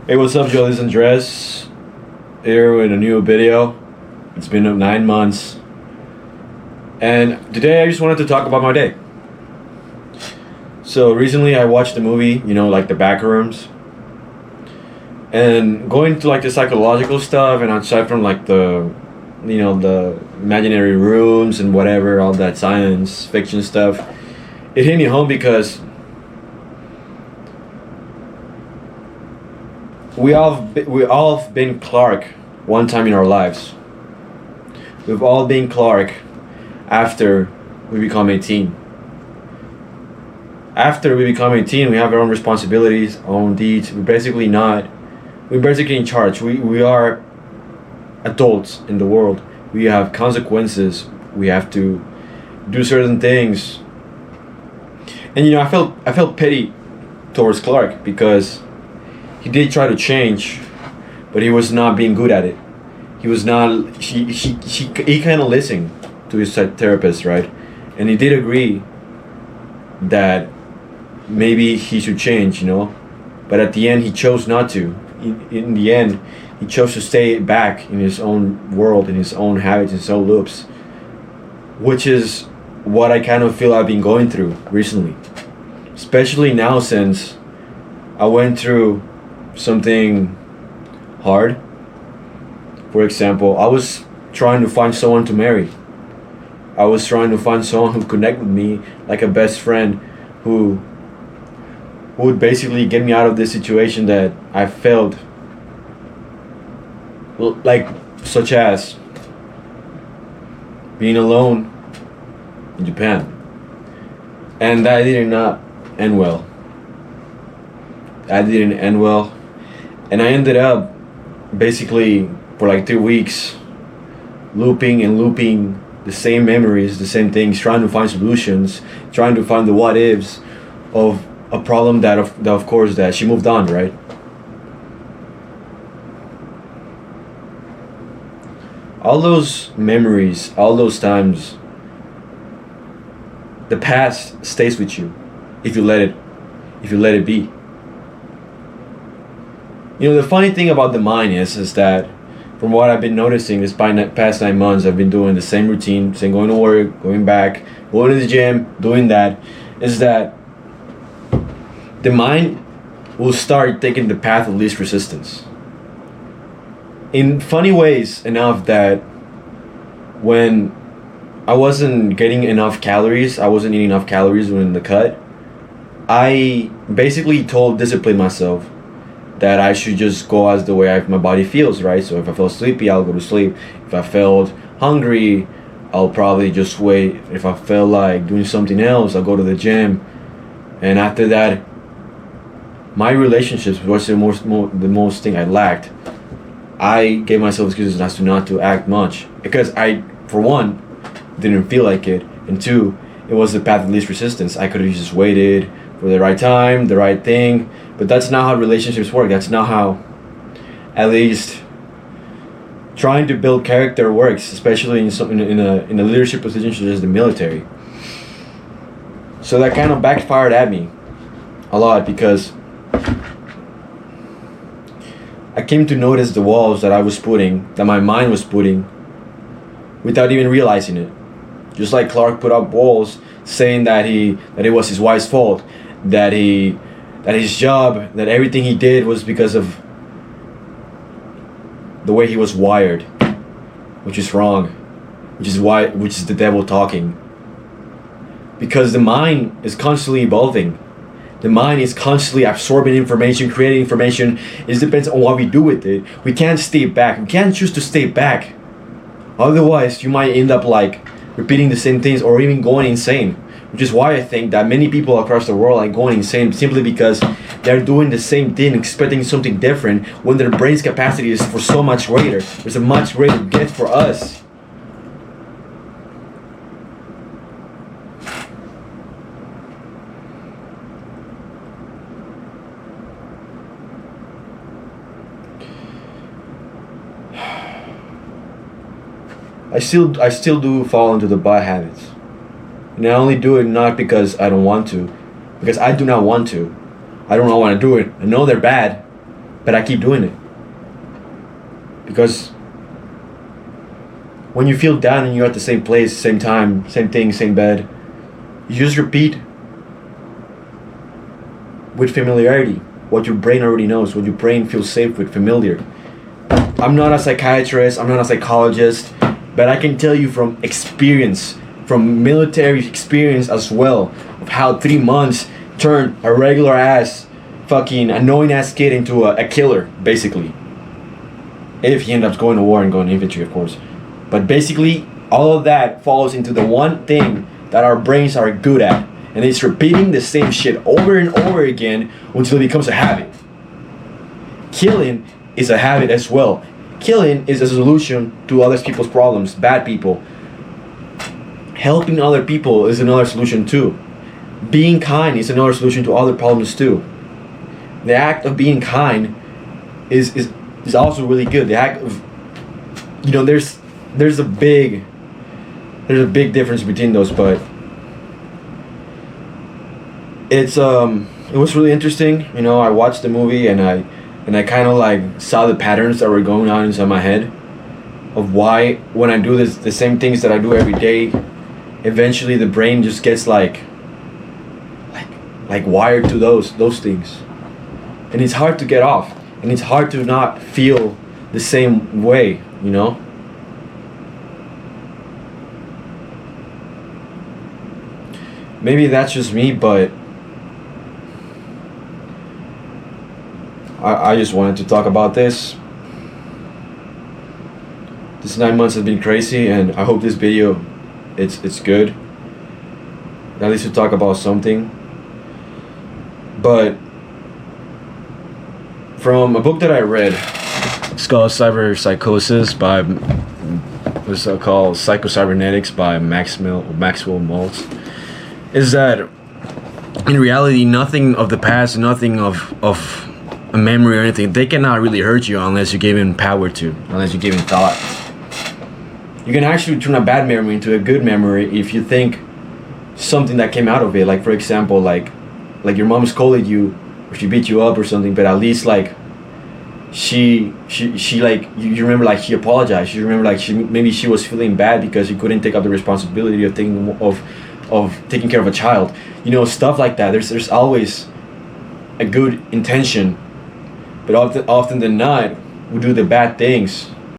Hey, what's up, Joe? This is Andres here with a new video. It's been 9 months, and today I just wanted to talk about my day. So recently I watched the movie, like The Backrooms, and going to like the psychological stuff, and aside from like the imaginary rooms and whatever, all that science fiction stuff, it hit me home because we all have been Clark one time in our lives. We've all been Clark after we become 18. After we become 18, we have our own responsibilities, our own deeds. We're basically in charge. We are adults in the world. We have consequences. We have to do certain things. And I felt pity towards Clark because he did try to change, but he was not being good at it. He was not. He kind of listened to his therapist, right? And he did agree that maybe he should change, But at the end, he chose not to. In the end, he chose to stay back in his own world, in his own habits, his own loops, which is what I kind of feel I've been going through recently, especially now since I went through something hard. For example, I was trying to find someone to marry. I was trying to find someone who connect with me like a best friend who would basically get me out of this situation that I felt like, such as being alone in Japan. And that did not end well. And I ended up basically for like 2 weeks looping the same memories, the same things, trying to find solutions, trying to find the what ifs of a problem that of course that she moved on, right? All those memories, all those times, the past stays with you if you let it be. The funny thing about the mind is that from what I've been noticing this past 9 months, I've been doing the same routine, same going to work, going back, going to the gym, doing that, is that the mind will start taking the path of least resistance. In funny ways enough that when I wasn't getting enough calories, I wasn't eating enough calories during the cut, I basically disciplined myself that I should just go as the way my body feels, right? So if I felt sleepy, I'll go to sleep. If I felt hungry, I'll probably just wait. If I felt like doing something else, I'll go to the gym. And after that, my relationships was the most thing I lacked. I gave myself excuses as to not to act much because I, for one, didn't feel like it, and two, it was the path of least resistance. I could have just waited for the right time, the right thing, but that's not how relationships work. That's not how, at least, trying to build character works, especially in a leadership position such as the military. So that kind of backfired at me a lot because I came to notice the walls that my mind was putting, without even realizing it. Just like Clark put up walls saying that it was his wife's fault, that his job, that everything he did was because of the way he was wired, which is wrong, which is the devil talking. Because the mind is constantly evolving. The mind is constantly absorbing information, creating information. It depends on what we do with it. We can't stay back. We can't choose to stay back. Otherwise, you might end up like repeating the same things or even going insane. Which is why I think that many people across the world are going insane simply because they're doing the same thing, expecting something different when their brain's capacity is for so much greater. There's a much greater gift for us. I still do fall into the bad habits. And I only do it not because I don't want to, because I do not want to. I don't want to do it. I know they're bad, but I keep doing it. Because when you feel down and you're at the same place, same time, same thing, same bed, you just repeat with familiarity what your brain already knows, what your brain feels safe with, familiar. I'm not a psychiatrist, I'm not a psychologist, but I can tell you from experience, from military experience as well, of how 3 months turned a regular ass, fucking annoying ass kid into a killer, basically. If he ends up going to war and going to infantry, of course. But basically, all of that falls into the one thing that our brains are good at, and it's repeating the same shit over and over again until it becomes a habit. Killing is a habit as well. Killing is a solution to other people's problems, bad people. Helping other people is another solution too. Being kind is another solution to other problems too. The act of being kind is also really good. The act of, you know, there's a big difference between those, but it was really interesting. You know, I watched the movie and I kind of like saw the patterns that were going on inside my head of why when I do the same things that I do every day, eventually the brain just gets like wired to those things, and it's hard to get off, and it's hard to not feel the same way, you know. Maybe that's just me, but I just wanted to talk about this. This 9 months has been crazy, and I hope this video it's good. At least to talk about something. But from a book that I read, it's called Cyber Psychosis by what's it called Psycho-Cybernetics by Maxwell Maltz, is that in reality nothing of the past, nothing of a memory or anything, they cannot really hurt you unless you give in power to, unless you give in thought. You can actually turn a bad memory into a good memory if you think something that came out of it. Like for example, like your mom scolded you or she beat you up or something, but at least like she like you remember like she apologized. You remember like maybe she was feeling bad because she couldn't take up the responsibility of taking care of a child. You know, stuff like that. There's always a good intention, but often than not we do the bad things